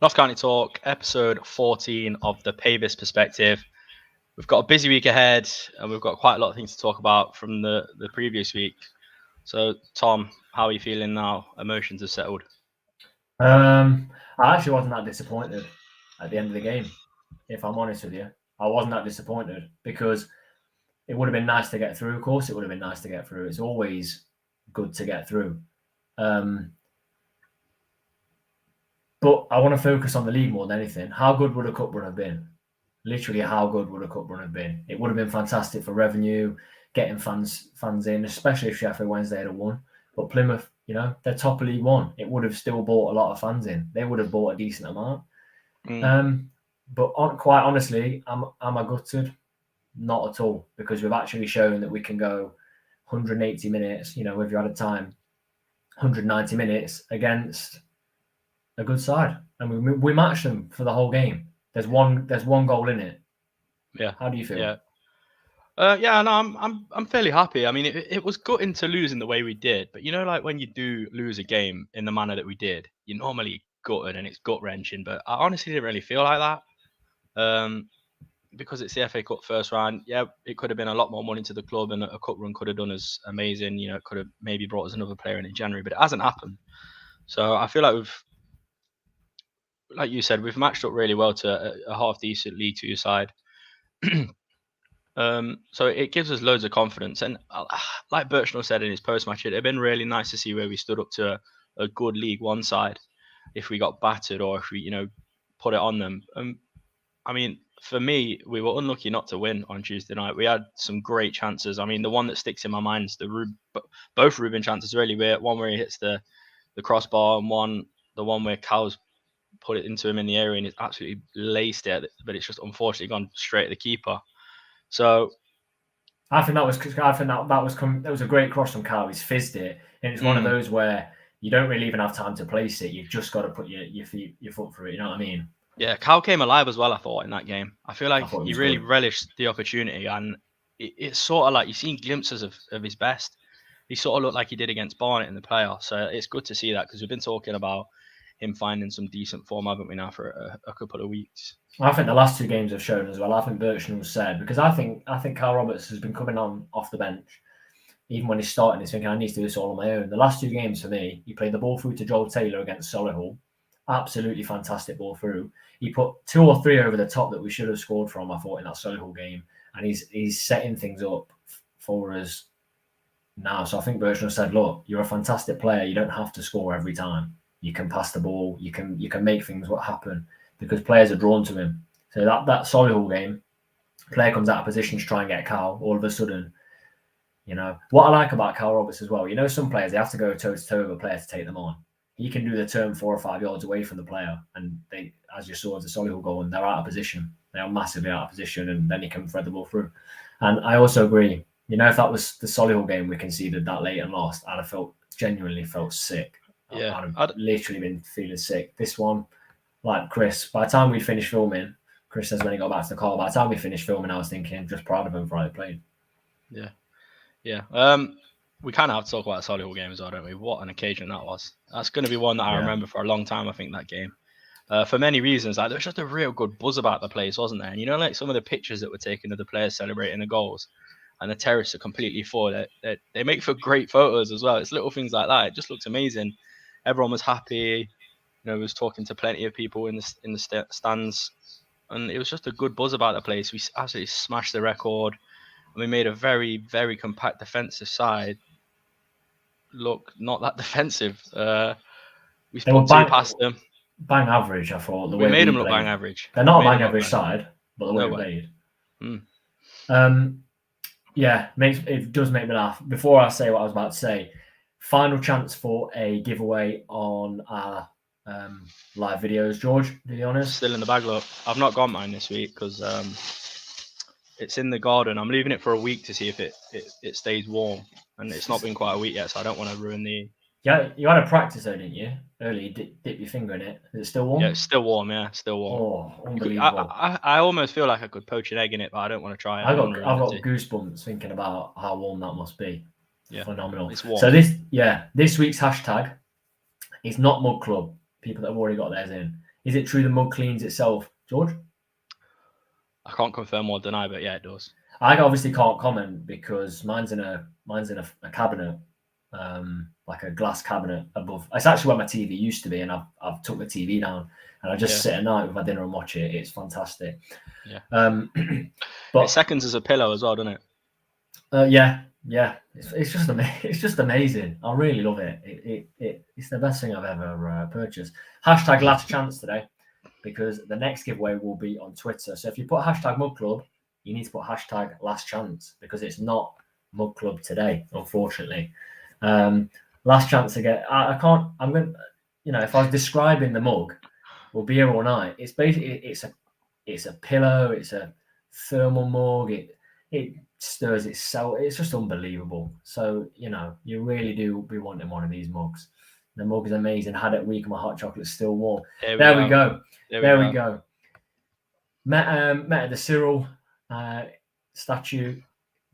North County Talk, episode 14 of the Pavis perspective. We've got a busy week ahead and we've got quite a lot of things to talk about from the previous week. So, Tom, how are you feeling now? Emotions have settled. I actually wasn't that disappointed at the end of the game, if I'm honest with you. I wasn't that disappointed because it would have been nice to get through. Of course, it would have been nice to get through. It's always good to get through. Um, but I want to focus on the league more than anything. How good would a cup run have been? Literally, how good would a cup run have been? It would have been fantastic for revenue, getting fans in, especially if Sheffield Wednesday had won. But Plymouth, they're top of League One. It would have still brought a lot of fans in. They would have bought a decent amount. But quite honestly, am I gutted? Not at all, because we've actually shown that we can go 180 minutes, if you had a time, 190 minutes against a good side, and we matched them for the whole game. There's one goal in it. Yeah. How do you feel? Yeah. I'm fairly happy. I mean, it was gutting to lose in the way we did, but like when you do lose a game in the manner that we did, you're normally gutted and it's gut wrenching. But I honestly didn't really feel like that. Because it's the FA Cup first round, yeah, it could have been a lot more money to the club, and a cup run could have done us amazing. It could have maybe brought us another player in January, but it hasn't happened. So I feel like like you said, we've matched up really well to a half decent League Two side. So it gives us loads of confidence, and like Birchnell said in his post match, it'd have been really nice to see where we stood up to a good League One side if we got battered or if we put it on them. I mean, for me, we were unlucky not to win on Tuesday night. We had some great chances. I mean, the one that sticks in my mind is both Ruben chances really. One where he hits the crossbar, and the one where Cal's put it into him in the area and he's absolutely laced it, but it's just unfortunately gone straight at the keeper. So I think that was a great cross from Cal. He's fizzed it, and it's one of those where you don't really even have time to place it. You've just got to put your foot through it. You know what I mean? Yeah, Cal came alive as well, I thought, in that game. I feel like he really good. relished the opportunity, and it's sort of like you've seen glimpses of his best. He sort of looked like he did against Barnet in the playoffs, so it's good to see that because we've been talking about him finding some decent form, haven't we, now for a couple of weeks. I think the last two games have shown as well. I think Birchnell said, because I think Carl Roberts has been coming on off the bench, even when he's starting, he's thinking, I need to do this all on my own. The last two games for me, he played the ball through to Joel Taylor against Solihull. Absolutely fantastic ball through. He put 2 or 3 over the top that we should have scored from, I thought, in that Solihull game. And he's setting things up for us now. So I think Birchnell said, look, you're a fantastic player. You don't have to score every time. You can pass the ball. You can make things happen because players are drawn to him. So that Solihull game, player comes out of position to try and get Cal. All of a sudden, what I like about Cal Roberts as well, some players, they have to go toe-to-toe with a player to take them on. He can do the turn 4 or 5 yards away from the player, and they, as you saw, the Solihull goal, and they're out of position. They are massively out of position, and then he can thread the ball through. And I also agree, if that was the Solihull game we conceded that late and lost, I'd have genuinely felt sick. Yeah, I'd literally been feeling sick. This one, like Chris, by the time we finished filming, Chris says when he got back to the car, by the time we finished filming, I was thinking, just proud of him for how he played. Yeah. We kind of have to talk about the Solihull game as well, don't we? What an occasion that was. That's going to be one that I remember for a long time, I think, that game. For many reasons. Like, there was just a real good buzz about the place, wasn't there? And like some of the pictures that were taken of the players celebrating the goals and the terrace are completely full. They make for great photos as well. It's little things like that. It just looks amazing. Everyone was happy. Was talking to plenty of people in the stands. And it was just a good buzz about the place. We absolutely smashed the record. And we made a very, very compact defensive side look not that defensive. We put 2 past them. Bang average, I thought. We made them look bang average. They're not a bang average side, but the way we played. Yeah, it does make me laugh. Before I say what I was about to say, final chance for a giveaway on our live videos. George, to be honest, still in the bag. Look, I've not got mine this week because it's in the garden. I'm leaving it for a week to see if it stays warm, and it's not been quite a week yet, so I don't want to ruin the. Yeah, you had a practice though, didn't you? Early, you dip your finger in it. Is it still warm? Yeah, it's still warm. Yeah, still warm. Oh, unbelievable! I almost feel like I could poach an egg in it, but I don't want to try it. I've got goosebumps thinking about how warm that must be. Yeah, phenomenal. It's warm. So this week's hashtag is not Mug Club. People that have already got theirs in. Is it true the mug cleans itself, George? I can't confirm or deny, but yeah, it does. I obviously can't comment because mine's in a cabinet, like a glass cabinet above. It's actually where my TV used to be, and I've took the TV down, and I just sit at night with my dinner and watch it. It's fantastic. Yeah. But it seconds as a pillow as well, doesn't it? Yeah. It's just amazing. I really love it. It's the best thing I've ever purchased. Hashtag last chance today, because the next giveaway will be on Twitter. So if you put hashtag Mug Club, you need to put hashtag last chance, because it's not Mug Club today, unfortunately. Last chance to get. I can't. I'm going. If I was describing the mug, we'll be here all night. It's basically it's a pillow. It's a thermal mug. It stirs itself. It's just unbelievable. So you really do be wanting one of these mugs. The mug is amazing. Had it weak, and my hot chocolate's still warm. There we go. There we go. Met at the Cyril statue,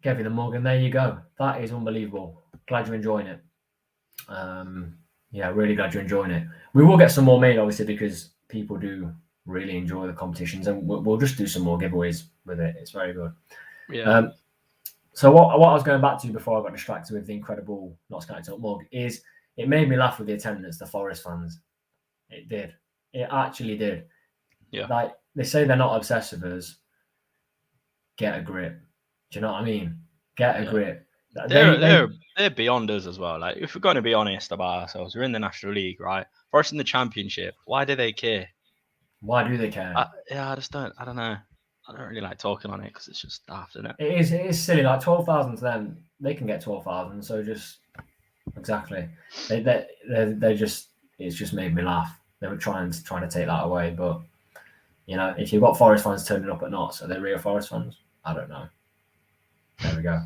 gave you the mug, and there you go. That is unbelievable. Glad you're enjoying it. Really glad you're enjoying it. We will get some more made, obviously, because people do really enjoy the competitions, and we'll just do some more giveaways with it. It's very good. Yeah. So what I was going back to before I got distracted with the incredible Not Skynet Up mug is it made me laugh with the attendance, the Forest fans. It did. It actually did. Yeah. Like, they say they're not obsessed with us. Get a grip. Do you know what I mean? Get a grip. They're beyond us as well. Like, if we're going to be honest about ourselves, we're in the National League, right? First in the Championship. Why do they care? Why do they care? I just don't. I don't know. I don't really like talking on it because it's just daft, isn't it? It is silly. Like 12,000 to them, they can get 12,000. So just exactly, they just, it's just made me laugh. They were trying to take that away, but if you've got Forest fans turning up at Notts, are they real Forest fans? I don't know. There we go.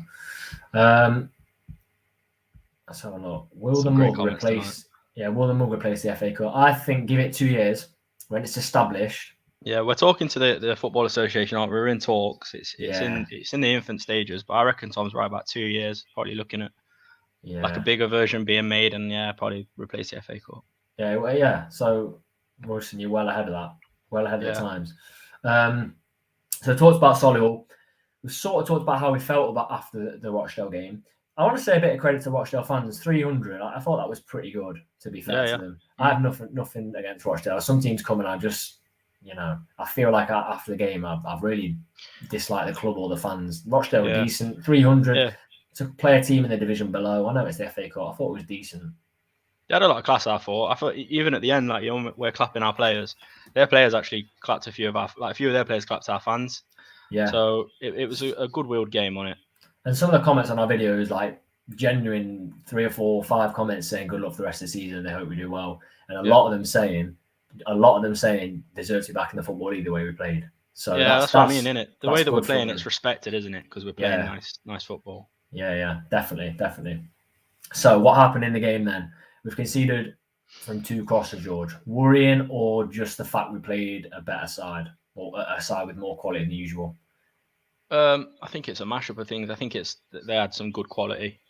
Let's have a look. Will the mug replace? Yeah, will the mug replace the FA Cup? I think give it 2 years when it's established. Yeah, we're talking to the Football Association, aren't we? We're in talks. It's in the infant stages, but I reckon Tom's right, about 2 years. Probably looking at like a bigger version being made, and probably replace the FA Cup. Yeah. So, Royston, you're well ahead of that. Well ahead of the times. So, talked about Solihull. We sort of talked about how we felt about after the Rochdale game. I want to say a bit of credit to Rochdale fans. 300. I thought that was pretty good, to be fair to them. I have nothing against Rochdale. Some teams come and I just, I feel like after the game, I've really disliked the club or the fans. Rochdale were decent. 300 to play a team in the division below. I know it's the FA Cup. I thought it was decent. They had a lot of class. I thought even at the end, like we're clapping our players. Their players actually clapped a few of their players clapped our fans. Yeah. So it was a good-willed game on it. And some of the comments on our videos, like genuine 3 or 4 or 5 comments saying good luck for the rest of the season. They hope we do well, and a lot of them saying deserve to be back in the Football League the way we played. So that's what I mean, innit? The way that we're playing, it's respected, isn't it? Because we're playing nice football. Yeah, definitely. So what happened in the game then? We've conceded from 2 crosses, George. Worrying, or just the fact we played a better side, or a side with more quality than usual? I think it's a mashup of things. I think they had some good quality.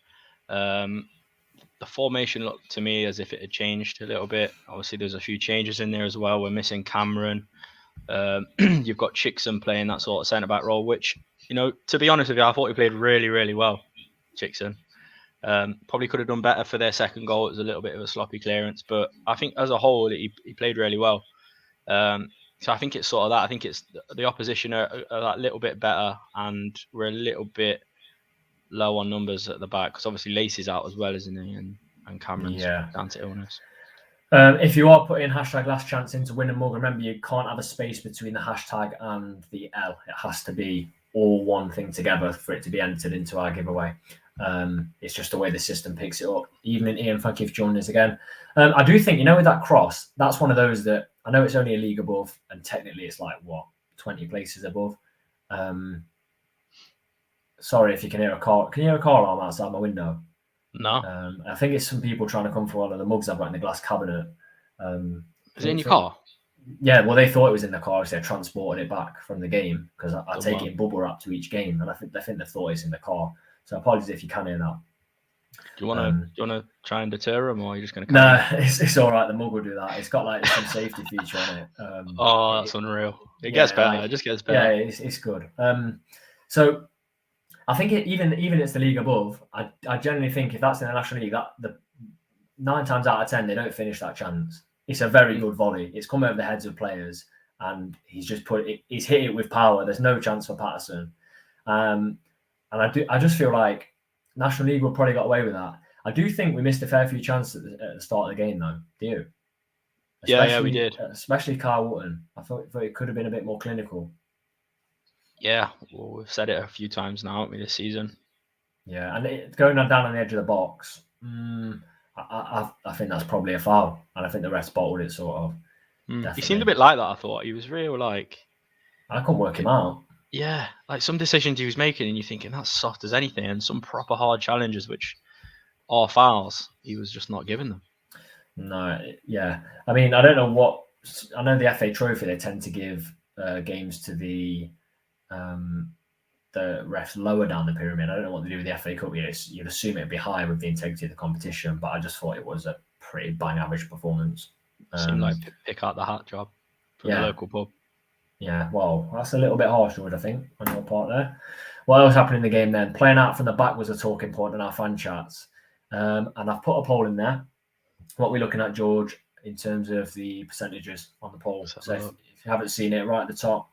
The formation looked to me as if it had changed a little bit. Obviously, there's a few changes in there as well. We're missing Cameron. You've got Chickson playing that sort of centre-back role, which, to be honest with you, I thought he played really, really well, Chickson. Probably could have done better for their second goal. It was a little bit of a sloppy clearance, but I think as a whole, he played really well. So I think it's sort of that. I think it's the opposition are that little bit better, and we're a little bit low on numbers at the back because obviously Lacey's out as well, isn't he? And Cameron's down to illness. If you are putting hashtag last chance into win and mug, remember you can't have a space between the hashtag and the L. It has to be all one thing together for it to be entered into our giveaway. It's just the way the system picks it up. Evening, Ian, thank you for joining us again. I do think, with that cross, that's one of those that I know it's only a league above, and technically it's like 20 places above. Sorry if you can hear a car. Can you hear a car alarm outside my window? No. I think it's some people trying to come for one of the mugs I've got in the glass cabinet. Is it in your car? Yeah, well, they thought it was in the car, so they transported it back from the game because I take it in bubble wrap to each game, and I think they thought it's in the car. So apologies if you can hear that. Do you want to try and deter him, or are you just going to? No, it's all right. The mug will do that. It's got like some safety feature on it. That's unreal. It gets better. It just gets better. Yeah, it's good. So I think even it's the league above. I generally think if that's in the National League, that the 9 times out of 10 they don't finish that chance. It's a very good volley. It's come over the heads of players, and he's just he's hit it with power. There's no chance for Patterson. And I just feel like National League will probably got away with that. I do think we missed a fair few chances at the start of the game, though. Do you? Yeah, we did. Especially Carl Wootton. I thought it could have been a bit more clinical. Yeah, well, we've said it a few times now, haven't we, this season? Yeah, and going down on the edge of the box, I think that's probably a foul, and I think the rest bottled it sort of. He seemed a bit like that, I thought. He was real like... I couldn't work him out. Yeah, like some decisions he was making, and you're thinking that's soft as anything, and some proper hard challenges, which are fouls, he was just not giving them. No, yeah. I mean, I don't know what... I know the FA Trophy, they tend to give games to the refs lower down the pyramid. I don't know what they do with the FA Cup. You'd assume it'd be higher with the integrity of the competition, but I just thought it was a pretty bang average performance. Seemed like pick out the hat job for the local pub. Yeah, well, that's a little bit harsh, I think, on your part there. What else happened in the game then? Playing out from the back was a talking point in our fan chats. And I've put a poll in there. What are we looking at, George, in terms of the percentages on the poll? So if you haven't seen it, right at the top,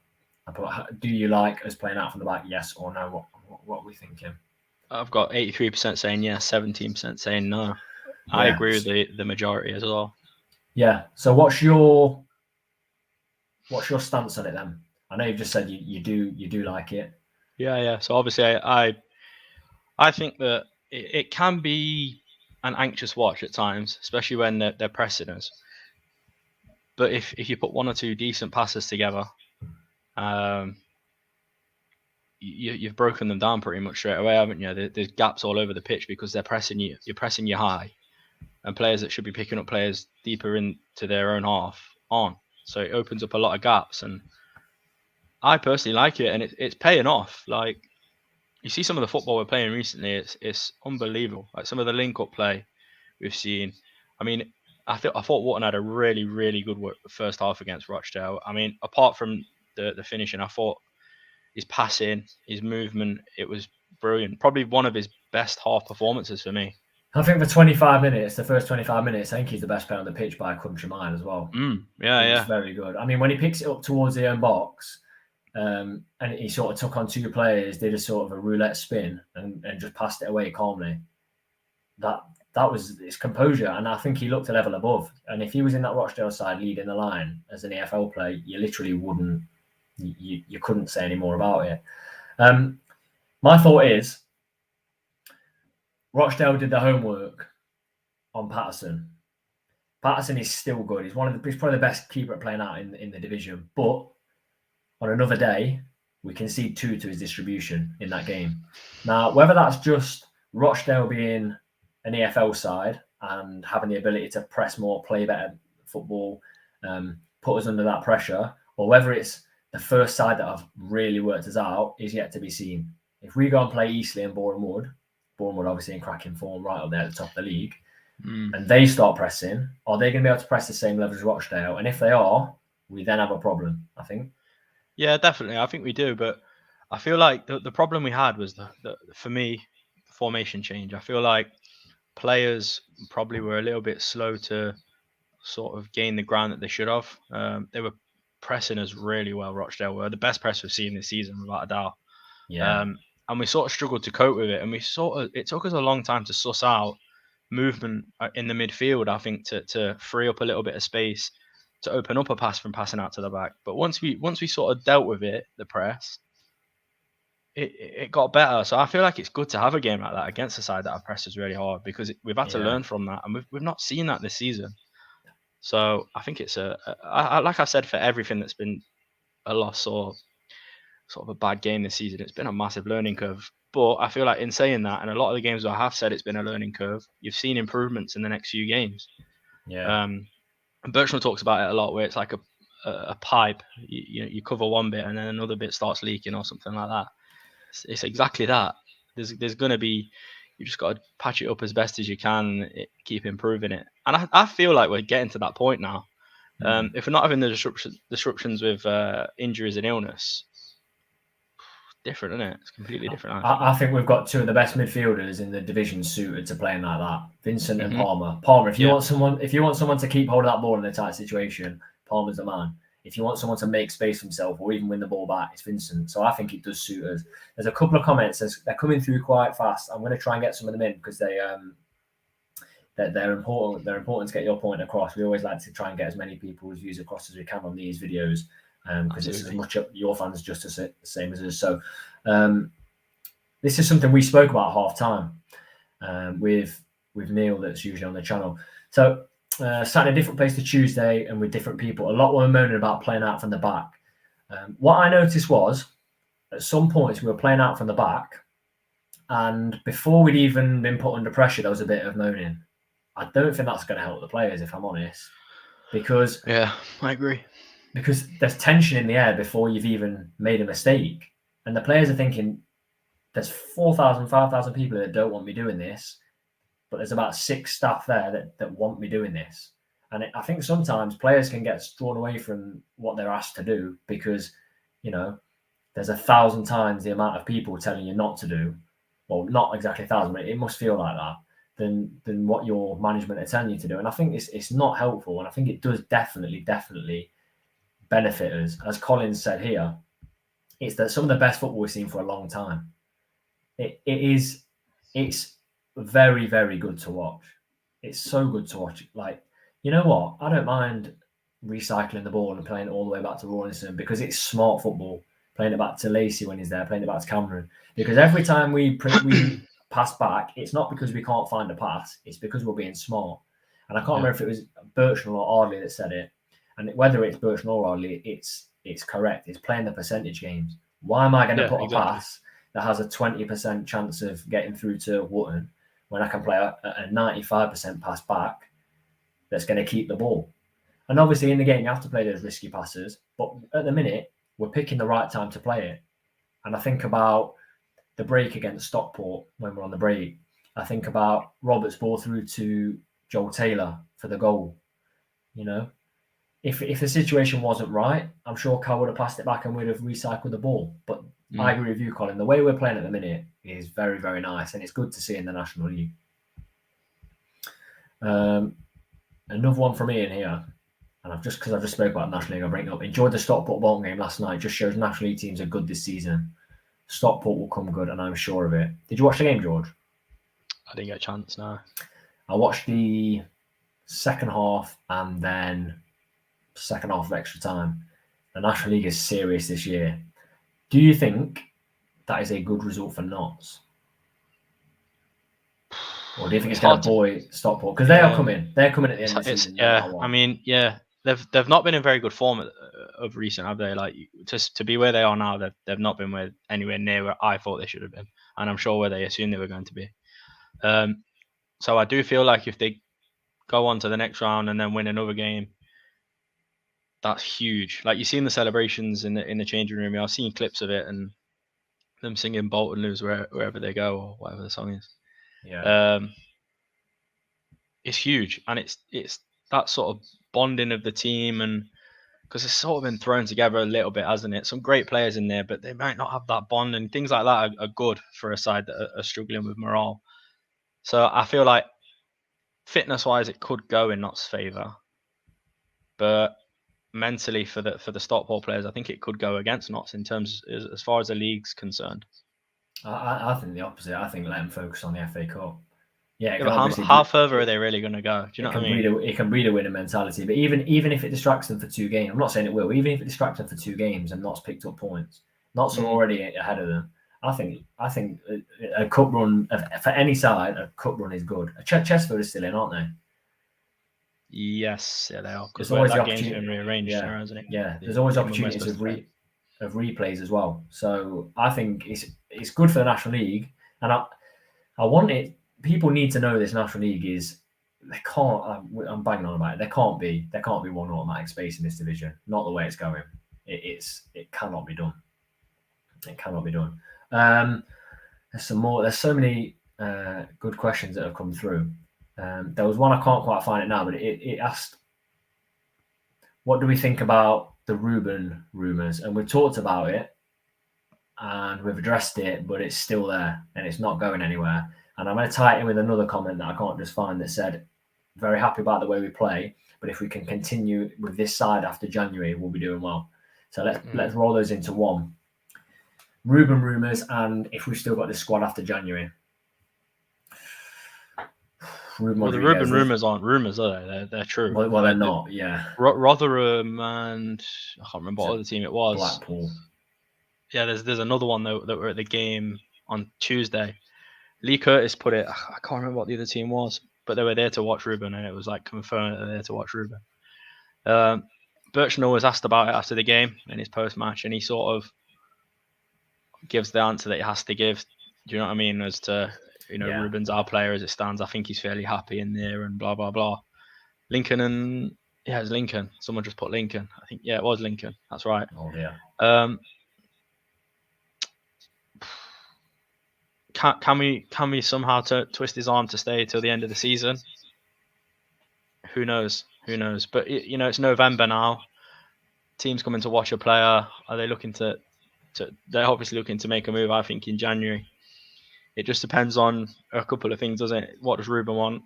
I put, do you like us playing out from the back, yes or no? What are we thinking? I've got 83% saying yes, 17% saying no. I agree with the majority as well. Yeah. So what's your stance on it then? I know you've just said you do like it. Yeah. So obviously I think that it can be an anxious watch at times, especially when they're pressing us. But if you put one or two decent passes together, you've broken them down pretty much straight away, haven't you? There's gaps all over the pitch because they're pressing you. You're pressing you high, and players that should be picking up players deeper into their own half aren't. So it opens up a lot of gaps, and I personally like it, and it's paying off. Like, you see some of the football we're playing recently, it's unbelievable. Like some of the link-up play we've seen. I mean, I thought Wharton had a really, really good first half against Rochdale. I mean, apart from the finishing, I thought his passing, his movement, it was brilliant. Probably one of his best half performances for me. I think for 25 minutes, the first 25 minutes, I think he's the best player on the pitch by a country mile as well. Yeah. Very good. I mean, when he picks it up towards the own box, and he sort of took on 2 players, did a sort of a roulette spin and just passed it away calmly. That was his composure, and I think he looked a level above. And if he was in that Rochdale side leading the line as an EFL player, you literally wouldn't, you couldn't say any more about it. My thought is, Rochdale did the homework on Patterson. Patterson is still good. He's probably the best keeper at playing out in the division. But on another day, we concede 2 to his distribution in that game. Now, whether that's just Rochdale being an EFL side and having the ability to press more, play better football, put us under that pressure, or whether it's the first side that have really worked us out, is yet to be seen. If we go and play Eastleigh and Boreham obviously in cracking form right up there at the top of the league, and they start pressing, are they going to be able to press the same level as Rochdale? And if they are, we then have a problem, I think. Yeah, definitely. I think we do. But I feel like the problem we had was, for me, the formation change. I feel like players probably were a little bit slow to sort of gain the ground that they should have. They were pressing us really well, Rochdale were. The best press we've seen this season, without a doubt. Yeah. And we sort of struggled to cope with it. And it took us a long time to suss out movement in the midfield, I think, to free up a little bit of space to open up a pass from passing out to the back. But once we sort of dealt with it, the press, it got better. So I feel like it's good to have a game like that against a side that have pressed us really hard, because we've had to learn from that, and we've not seen that this season. So I think it's like I said, for everything that's been a loss or sort of a bad game this season, it's been a massive learning curve. But I feel like in saying that, and a lot of the games where I have said it's been a learning curve, you've seen improvements in the next few games. Yeah. Bertrand talks about it a lot, where it's like a pipe. You cover one bit and then another bit starts leaking or something like that. It's exactly that. There's going to be You just got to patch it up as best as you can and keep improving it. And I feel like we're getting to that point now. If we're not having the disruptions with injuries and illness, different, isn't it? It's completely different. I think we've got two of the best midfielders in the division suited to playing like that. Vincent and Palmer. Palmer, if you want someone to keep hold of that ball in a tight situation, Palmer's the man. If you want someone to make space for himself or even win the ball back, it's Vincent. So I think it does suit us. There's a couple of comments. They're coming through quite fast. I'm going to try and get some of them in because they're important. They're important to get your point across. We always like to try and get as many people's views across as we can on these videos because it's as much your fans just the same as us. So this is something we spoke about half time with Neil that's usually on the channel. So sat in a different place to Tuesday and with different people. A lot were moaning about playing out from the back. What I noticed was at some points we were playing out from the back, and before we'd even been put under pressure, there was a bit of moaning. I don't think that's going to help the players, if I'm honest, because I agree. Because there's tension in the air before you've even made a mistake, and the players are thinking, "There's 4,000, 5,000 people that don't want me doing this." But there's about 6 staff there that want me doing this. And I think sometimes players can get drawn away from what they're asked to do because, there's 1,000 times the amount of people telling you not to do. Well, not exactly 1,000, but it must feel like that than what your management are telling you to do. And I think it's not helpful. And I think it does definitely benefit us. As Colin said here, it's that some of the best football we've seen for a long time. It's very, very good to watch. It's so good to watch. Like, you know what? I don't mind recycling the ball and playing it all the way back to Rawlinson because it's smart football. Playing it back to Lacey when he's there, playing it back to Cameron. Because every time we pass back, it's not because we can't find a pass. It's because we're being smart. And I can't remember if it was Birchnell or Ardley that said it. And whether it's Birchnell or Ardley, it's correct. It's playing the percentage games. Why am I going to put a pass that has a 20% chance of getting through to Wootton when I can play a 95% pass back that's going to keep the ball? And obviously in the game, you have to play those risky passes. But at the minute, we're picking the right time to play it. And I think about the break against Stockport when we're on the break. I think about Roberts' ball through to Joel Taylor for the goal. If the situation wasn't right, I'm sure Carl would have passed it back and would have recycled the ball. But I agree with you, Colin. The way we're playing at the minute is very, very nice, and it's good to see in the National League. Another one from Ian here, and because I've just spoke about the National League, I'll bring it up. Enjoyed the Stockport Bolton game last night. Just shows National League teams are good this season. Stockport will come good, and I'm sure of it. Did you watch the game, George? I didn't get a chance, no. I watched the second half and then second half of extra time. The National League is serious this year. Do you think that is a good result for Notts? Or do you think it's going to buoy Stockport? Because they are coming. They're coming at the end of the season. They've not been in very good form of recent, have they? Like, to be where they are now, they've not been anywhere near where I thought they should have been. And I'm sure where they assumed they were going to be. So I do feel like if they go on to the next round and then win another game, that's huge. Like, you've seen the celebrations in the changing room. I've seen clips of it and them singing Bolton lose wherever they go or whatever the song is. Yeah. It's huge, and it's that sort of bonding of the team, and because it's sort of been thrown together a little bit, hasn't it? Some great players in there, but they might not have that bond, and things like that are good for a side that are struggling with morale. So I feel like fitness-wise, it could go in Notts' favour, but mentally for the Stockport players, I think it could go against Notts in terms as far as the league's concerned. I think the opposite. I think let them focus on the FA Cup. Yeah, but how further are they really going to go? Do you know what I mean? It can breed a winning mentality, but even if it distracts them for 2 games, I'm not saying it will. Even if it distracts them for 2 games and Notts picked up points, Notts are already ahead of them. I think a cup run for any side, a cup run is good. Chesterfield is still in, aren't they? Yes, yeah, they are. There's always that game's been rearranged, hasn't it? Yeah, there's always opportunities of replays as well. So I think it's good for the National League, and I want it. People need to know this National League is they can't. I'm banging on about it. There can't be one automatic space in this division. Not the way it's going. It cannot be done. It cannot be done. There's some more. There's so many good questions that have come through. There was one, I can't quite find it now, but it asked, what do we think about the Ruben rumours? And we've talked about it and we've addressed it, but it's still there and it's not going anywhere. And I'm going to tie it in with another comment that I can't just find that said, very happy about the way we play, but if we can continue with this side after January, we'll be doing well. So let's roll those into one. Ruben rumours and if we've still got this squad after January. Well, the Ruben rumours aren't rumours, are they? They're true. Well, they're not, yeah. Rotherham and I can't remember what other team it was. Blackpool. Yeah, there's another one though that were at the game on Tuesday. Lee Curtis put it. I can't remember what the other team was, but they were there to watch Ruben, and it was like confirmed that they're there to watch Ruben. Birchnell was asked about it after the game in his post-match, and he sort of gives the answer that he has to give. Do you know what I mean? As to Ruben's our player as it stands. I think he's fairly happy in there, and blah blah blah. Lincoln and it's Lincoln. Someone just put Lincoln. I think it was Lincoln. That's right. Oh yeah. Can we somehow twist his arm to stay till the end of the season? Who knows? But it's November now. Teams coming to watch a player. Are they looking to? They're obviously looking to make a move. I think in January. It just depends on a couple of things, doesn't it? What does Ruben want?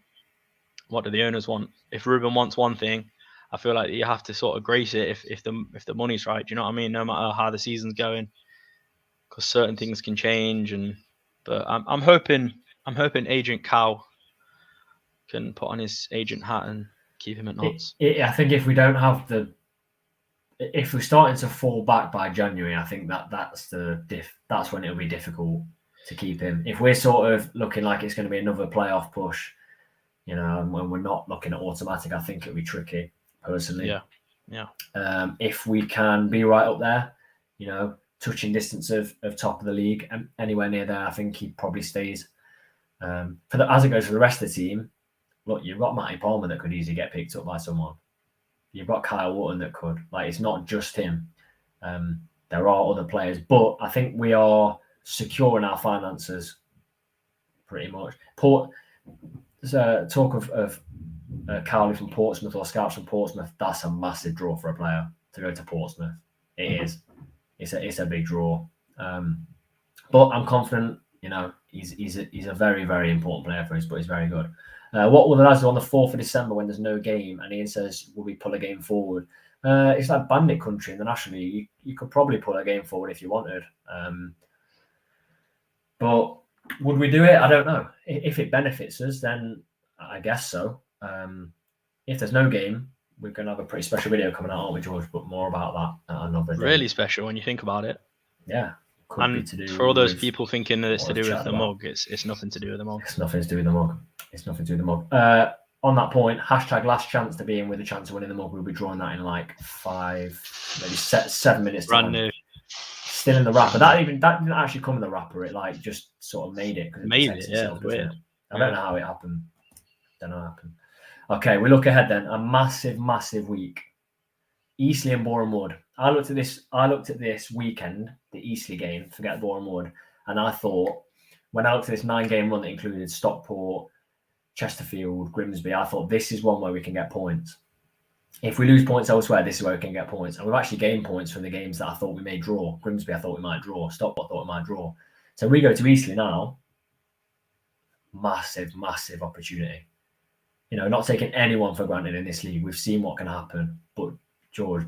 What do the owners want? If Ruben wants one thing, I feel like you have to sort of grace it if the money's right. Do you know what I mean? No matter how the season's going, because certain things can change. But I'm hoping Agent Cow can put on his agent hat and keep him at Notts. I think if we're starting to fall back by January, I think that's when it'll be difficult to keep him. If we're sort of looking like it's going to be another playoff push, and when we're not looking at automatic, I think it'll be tricky, personally. Yeah. If we can be right up there, touching distance of top of the league and anywhere near there, I think he probably stays. As it goes for the rest of the team, look, you've got Matty Palmer that could easily get picked up by someone. You've got Kyle Wharton that could. Like, it's not just him. There are other players, but I think we are secure in our finances, pretty much. Talk of Cowley from Portsmouth or scouts from Portsmouth. That's a massive draw for a player to go to Portsmouth. It is. It's a big draw. But I'm confident. He's a very, very important player for us, but he's very good. What will the lads do on the 4th of December when there's no game? And Ian says, will we pull a game forward? It's like bandit country in the National League. You could probably pull a game forward if you wanted. But would we do it? I don't know. If it benefits us, then I guess so. If there's no game, we're going to have a pretty special video coming out, aren't we, George? But more about that another day. Really special when you think about it. Yeah. And for all those people thinking that it's to do with the mug, it's nothing to do with the mug. It's nothing to do with the mug. On that point, # last chance to be in with a chance of winning the mug. We'll be drawing that in like 7 minutes. Brand new. Still in the wrapper. That didn't actually come in the wrapper. It like just sort of made it. Weird. I don't know how it happened. Okay, we look ahead then. A massive, massive week. Eastleigh and Boreham Wood. I looked at this weekend, the Eastleigh game, forget Boreham Wood, and I thought, when I looked at this 9-game run that included Stockport, Chesterfield, Grimsby, I thought this is one where we can get points. If we lose points elsewhere, this is where we can get points. And we've actually gained points from the games that I thought we may draw. Grimsby, I thought we might draw. Stockport, I thought we might draw. So we go to Eastleigh now. Massive, massive opportunity. Not taking anyone for granted in this league. We've seen what can happen. But, George,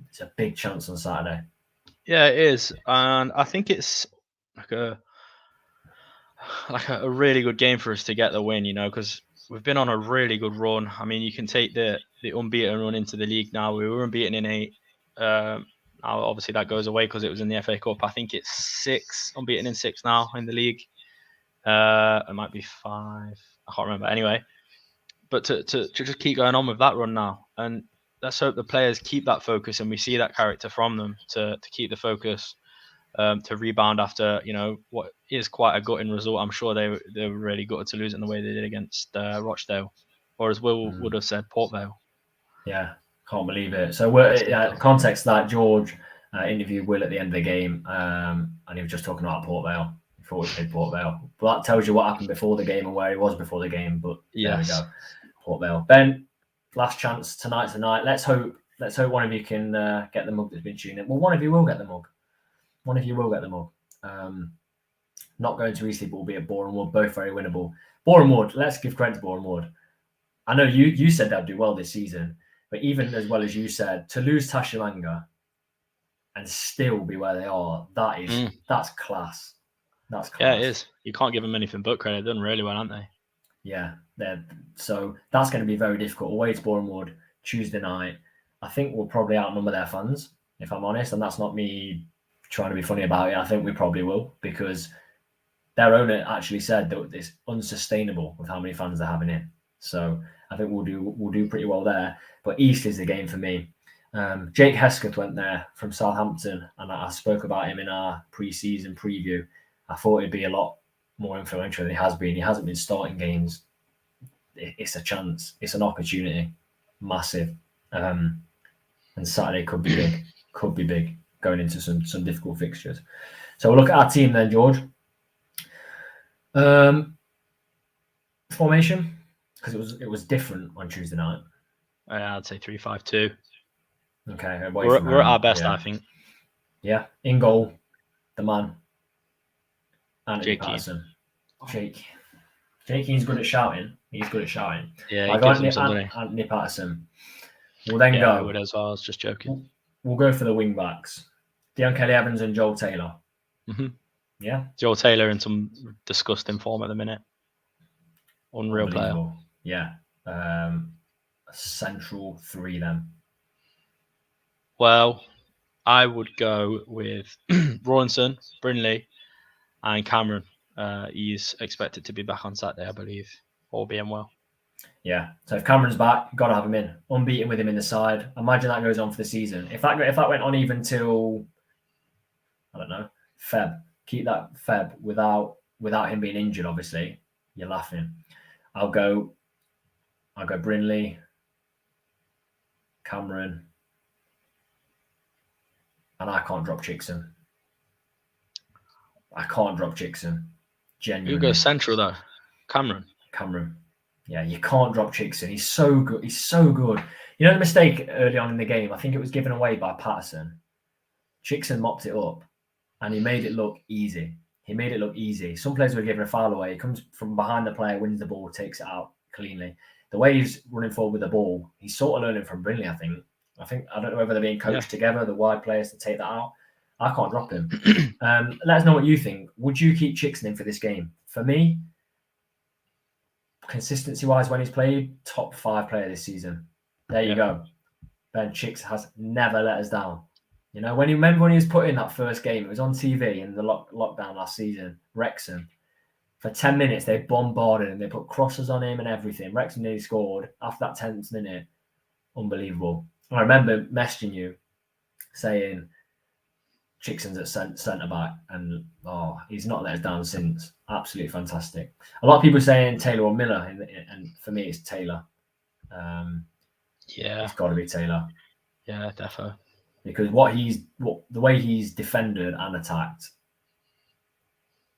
it's a big chance on Saturday. Yeah, it is. And I think it's like a really good game for us to get the win, because we've been on a really good run. I mean, you can take the unbeaten run into the league now. We were unbeaten in 8. Now, obviously, that goes away because it was in the FA Cup. I think it's 6, unbeaten in 6 now in the league. It might be 5. I can't remember. Anyway, but to just keep going on with that run now. And let's hope the players keep that focus and we see that character from them to keep the focus, to rebound after, what is quite a gutting result. I'm sure they were really gutted to lose it in the way they did against Rochdale, or as Will would have said, Port Vale. Yeah, can't believe it. So context that George interviewed Will at the end of the game, and he was just talking about Port Vale. thought we played Port Vale. But that tells you what happened before the game and where he was before the game. But there we go. Port Vale. Ben, last chance tonight's the night. Let's hope one of you can get the mug that's been tuning in. Well, one of you will get the mug. One of you will get the mug. Not going to Eastleigh, but will be at Boreham Wood. Both very winnable. Boreham Wood, let's give credit to Boreham Wood. I know you said they'll do well this season, but even as well as you said, to lose Tashimanga and still be where they are, that's class. That's class. Yeah, it is. You can't give them anything but credit. They've done really well, aren't they? Yeah, so that's going to be very difficult. Away to Boreham Wood Tuesday night. I think we'll probably outnumber their fans, if I'm honest, and that's not me trying to be funny about it. I think we probably will, because their owner actually said that it's unsustainable with how many fans they're having in. So I think we'll do pretty well there. But East is the game for me. Jake Hesketh went there from Southampton, and I spoke about him in our pre-season preview. I thought he'd be a lot more influential than he has been. He hasn't been starting games. It's a chance. It's an opportunity. Massive. And Saturday could be big. Could be big going into some difficult fixtures. So we'll look at our team then, George. Formation, because it was different on Tuesday night. I'd say 3-5-2. Okay, we're at our best, I think. Yeah, in goal, the man, Anthony Jake Patterson. Jake Keane's good at shouting. He's good at shouting. Yeah, I got Anthony Patterson. We'll then go. I would as well. I was just joking. We'll go for the wing backs. Deon Kelly-Evans and Joel Taylor. Mm-hmm. Yeah. Joel Taylor in some disgusting form at the minute. Unreal player. Yeah. A central three then. Well, I would go with Rawlinson, Brinley, and Cameron. He's expected to be back on Saturday, I believe, all being well. Yeah. So if Cameron's back, got to have him in. Unbeaten with him in the side. Imagine that goes on for the season. If that went on even till, I don't know, Feb. Keep that Feb without him being injured, obviously. You're laughing. I'll go Brinley, Cameron, and I can't drop Chickson. Genuinely. You go central though. Cameron. Yeah, you can't drop Chickson. He's so good. You know the mistake early on in the game? I think it was given away by Patterson. Chickson mopped it up and he made it look easy. Some players were given a foul away. He comes from behind the player, wins the ball, takes it out cleanly. The way he's running forward with the ball, he's sort of learning from Brinley, I think. I don't know whether they're being coached together, the wide players, to take that out. I can't drop him. Let us know what you think. Would you keep Chickson in for this game? For me, consistency-wise, when he's played, top 5 player this season. There you go. Ben Chicks has never let us down. You know, when he was put in that first game, it was on TV in the lockdown last season, Wrexham. For 10 minutes, they bombarded him. They put crosses on him and everything. Wrexham nearly scored after that 10th minute. Unbelievable. I remember messaging you saying Chickson's at centre-back, and he's not let us down since. Absolutely fantastic. A lot of people saying Taylor or Miller, and for me, it's Taylor. It's got to be Taylor. Yeah, definitely. Because the way he's defended and attacked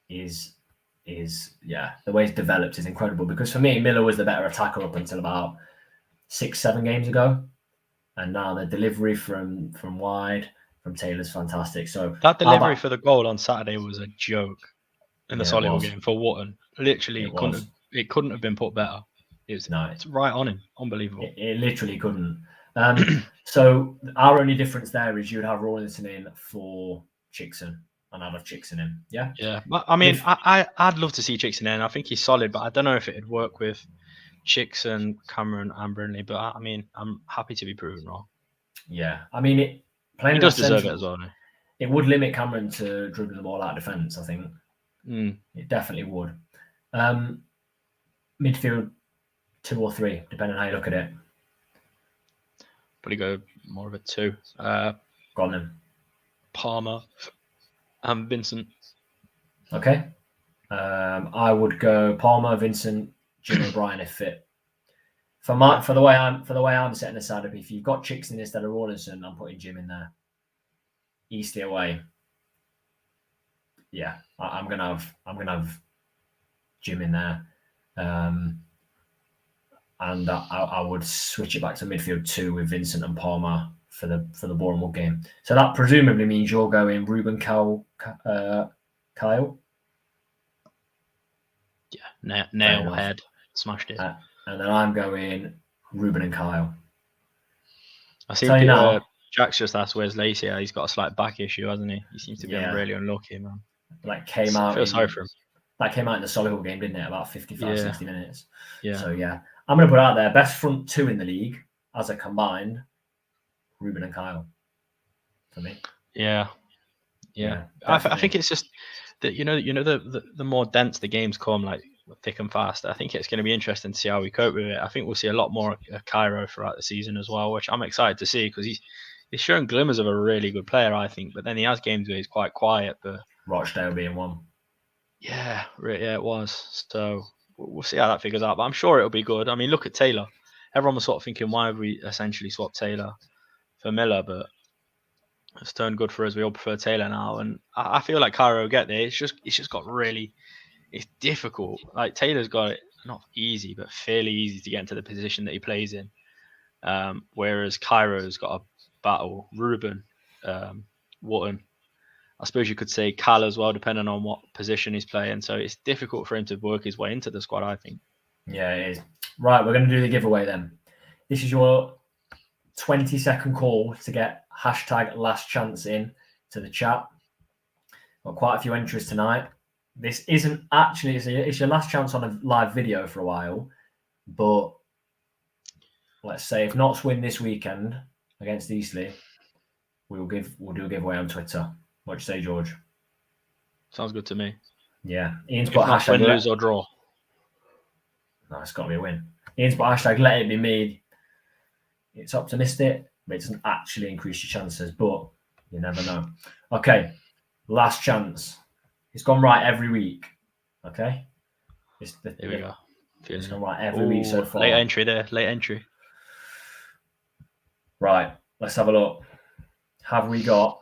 is the way he's developed is incredible. Because for me, Miller was the better attacker up until about 6-7 games ago, and now the delivery from wide from Taylor's fantastic. So that delivery for the goal on Saturday was a joke in the Solihull game for Wharton. Literally, it couldn't have been put better. It's right on him. Unbelievable. It literally couldn't. So our only difference there is you'd have Rawlinson in for Chickson, and I'd have Chickson in. Yeah. Yeah. I mean, I'd love to see Chickson in. I think he's solid, but I don't know if it'd work with Chickson, Cameron, and Brinley. But I mean, I'm happy to be proven wrong. Yeah. I mean, he does deserve it as well. No? It would limit Cameron to dribbling the ball out of defence, I think. It definitely would. Midfield 2 or 3, depending on how you look at it. Probably go more of a 2. Go on then. Palmer and Vincent. Okay. I would go Palmer, Vincent, Jim O'Brien if fit. For the way I'm setting aside, if you've got Chickson instead of Rawlinson, I'm putting Jim in there. Eastleigh away. I'm gonna have Jim in there, and I would switch it back to midfield 2 with Vincent and Palmer for the Boreham game. So that presumably means you're going Ruben, Kyle. Yeah, nail head, smashed it. And then I'm going Ruben and Kyle. I see Peter Jack's just asked where's Lacey. He's got a slight back issue, hasn't he? He seems to be really unlucky, man. Like came out. I feel sorry for him. That came out in the Solihull game, didn't it? About 55, 60 minutes. Yeah. So I'm going to put out there best front 2 in the league as a combined Ruben and Kyle. For me. Yeah. I think it's just that the more dense the games come, like thick and fast. I think it's going to be interesting to see how we cope with it. I think we'll see a lot more Cairo throughout the season as well, which I'm excited to see because he's showing glimmers of a really good player, I think. But then he has games where he's quite quiet. But Rochdale being one. Yeah, it was. So we'll see how that figures out. But I'm sure it'll be good. I mean, look at Taylor. Everyone was sort of thinking, why have we essentially swapped Taylor for Miller? But it's turned good for us. We all prefer Taylor now, and I feel like Cairo will get there. It's just got really, it's difficult. Like Taylor's got it not easy, but fairly easy to get into the position that he plays in. Whereas Cairo's got a battle. Ruben, Wotton. I suppose you could say Cal as well, depending on what position he's playing. So it's difficult for him to work his way into the squad, I think. Yeah, it is. Right, we're going to do the giveaway then. This is your 20-second call to get #LastChance in to the chat. Got quite a few entries tonight. This isn't actually, it's your last chance on a live video for a while. But let's say if Notts win this weekend against Eastleigh, we'll do a giveaway on Twitter. What do you say, George? Sounds good to me. Yeah. Ian's put # win, lose or draw. No, it's got to be a win. Ian's put # let it be me. It's optimistic, but it doesn't actually increase your chances, but you never know. Okay. Last chance. It's gone right every week. Okay. Here we go. It's gone right every week so far. Late entry. Right. Let's have a look. Have we got...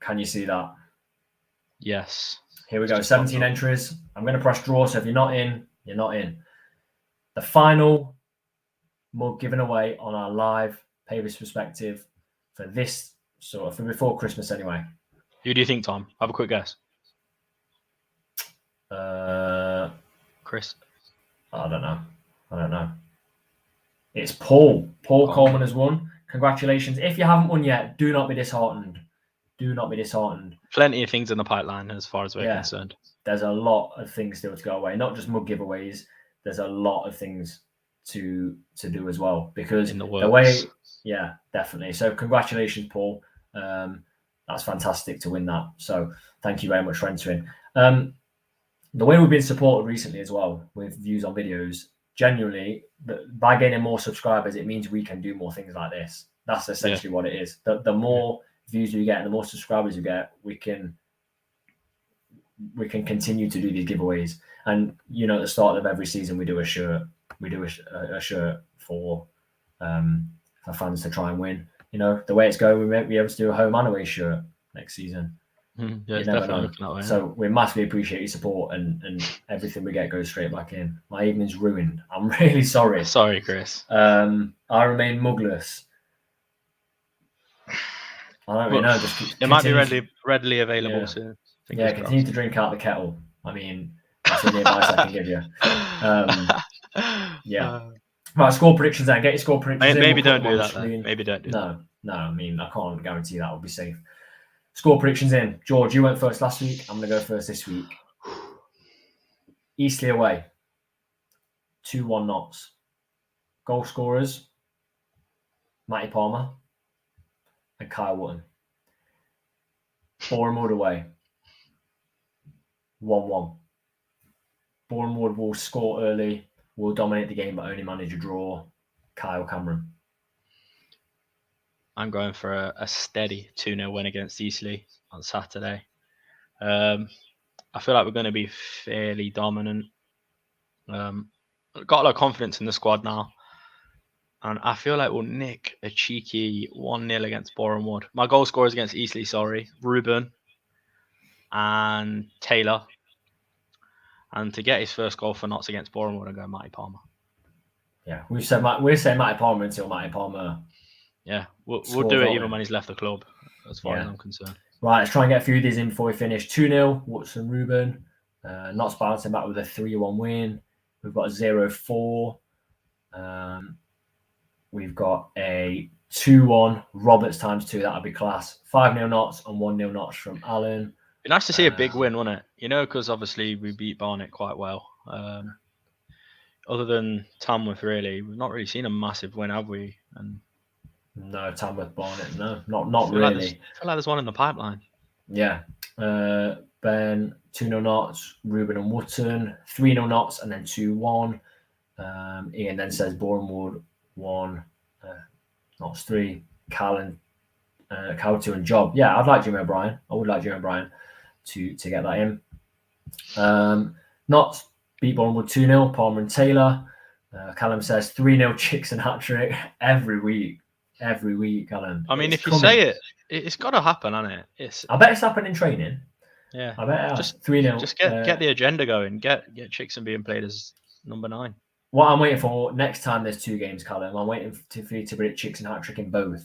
Can you see that? Yes. Here we go. 17 entries. I'm going to press draw. So if you're not in, you're not in. The final mug given away on our live Pavis perspective for this for before Christmas anyway. Who do you think, Tom? Have a quick guess. Chris. I don't know. It's Paul. Paul Coleman has won. Congratulations. If you haven't won yet, do not be disheartened. Plenty of things in the pipeline as far as we're concerned. There's a lot of things still to go away. Not just mug giveaways. There's a lot of things to do as well. Because the way, definitely. So congratulations, Paul. That's fantastic to win that. So thank you very much for entering. The way we've been supported recently as well with views on videos, genuinely, by gaining more subscribers, it means we can do more things like this. That's essentially what it is. The more views you get and the more subscribers you get, we can continue to do these giveaways. And at the start of every season we do a shirt. We do a shirt for fans to try and win. The way it's going, we might be able to do a home and away shirt next season. Yeah, it's definitely looking that way. So we massively appreciate your support, and everything we get goes straight back in. My evening's ruined. I'm really sorry. Sorry, Chris. I remain mugless. I don't really know. It might be readily available soon. Continue to drink out the kettle. I mean, that's the advice I can give you. Right, score predictions then. Get your score predictions in. Maybe don't do that then. Maybe don't do that. No, I mean, I can't guarantee that will be safe. Score predictions in. George, you went first last week. I'm going to go first this week. Eastleigh away. 2-1 Notts. Goal scorers, Matty Palmer and Kyle Wotton. Boreham away. 1-1. Boreham will score early, will dominate the game, but only manage a draw. Kyle Cameron. I'm going for a steady 2-0 win against Eastleigh on Saturday. I feel like we're going to be fairly dominant. Got a lot of confidence in the squad now. And I feel like we'll nick a cheeky 1-0 against Boreham Wood. My goal scorers against Eastleigh, Ruben. and Taylor. And to get his first goal for Notts against Boreham, we're going to go Matty Palmer. Yeah, we're saying Matty Palmer until Matty Palmer. Yeah, we'll do it even when he's left the club, as far as I'm concerned. Right, let's try and get a few of these in before we finish. 2-0, Watson Ruben. Notts bouncing back with a 3-1 win. We've got a 0-4. We've got a 2-1 Roberts ×2. That would be class. 5-0 Notts and 1-0 Notts from Alan. It'd be nice to see a big win, wouldn't it? You know, because obviously we beat Barnet quite well. Other than Tamworth, really, we've not really seen a massive win, have we? And no, Tamworth, Barnet, no, not really. I feel like there's one in the pipeline. Yeah. Ben, 2-0 Notts, Ruben and Wootton, 3-0 Notts, and then 2-1. Ian then says Boreham 1, Notts 3, Cal 2 and Job. Yeah, I'd like Jimmy O'Brien. I would like Jimmy O'Brien to get that in. Notts beat Boreham 2-0, Palmer and Taylor. Callum says 3-0 Chicks and hat-trick every week, Callum. I mean, if you say it, it's got to happen, hasn't it? I bet it's happened in training. Yeah. I bet just 3-0. Just get the agenda going. Get Chickson being played as number 9. What I'm waiting for next time there's 2 games, Callum, I'm waiting for you to predict Chicks and hat-trick in both.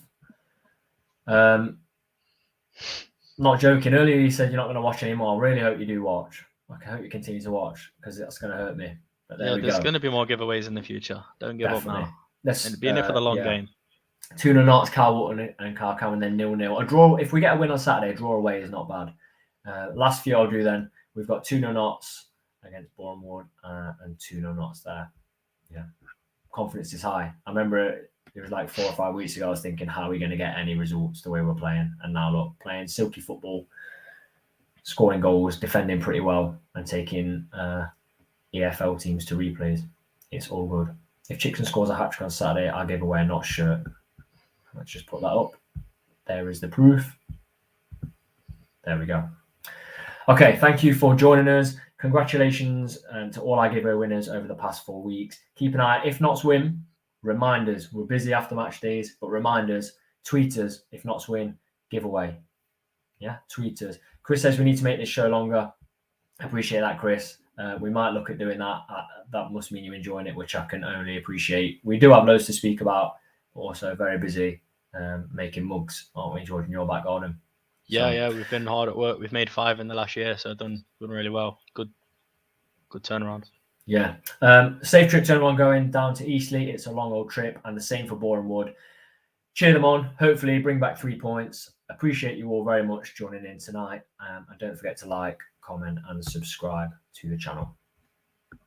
Not joking. Earlier you said you're not going to watch anymore. I really hope you do watch. I hope you continue to watch because that's going to hurt me. But there's going to be more giveaways in the future. Don't give up now. And be in it for the long game. 2-0 Notts, Carl Wootton and Carl Cam, and then 0-0. A draw. If we get a win on Saturday, a draw away is not bad. Last few I'll do then. We've got 2-0 Notts against Boreham Wood and 2-0 Notts there. Yeah, confidence is high. I remember it was like 4 or 5 weeks ago. I was thinking, how are we going to get any results the way we're playing? And now look, playing silky football, scoring goals, defending pretty well, and taking EFL teams to replays. It's all good. If Chickson scores a hat-trick on Saturday, I'll give away a Notts shirt. Let's just put that up. There is the proof. There we go. Okay, thank you for joining us. Congratulations to all our giveaway winners over the past 4 weeks. Keep an eye out. If Notts win, reminders. We're busy after match days, but reminders. Tweet us. If Notts win, giveaway. Yeah, tweet us. Chris says we need to make this show longer. I appreciate that, Chris. We might look at doing that. That must mean you're enjoying it, which I can only appreciate. We do have loads to speak about. Also very busy making mugs, aren't we, George, in your back garden? Yeah, we've been hard at work. We've made 5 in the last year, so done really well. Good turnaround. Yeah. Safe trip to everyone going down to Eastleigh. It's a long old trip, and the same for Boreham Wood. Cheer them on. Hopefully bring back 3 points. Appreciate you all very much joining in tonight. And don't forget to like, comment, and subscribe to the channel.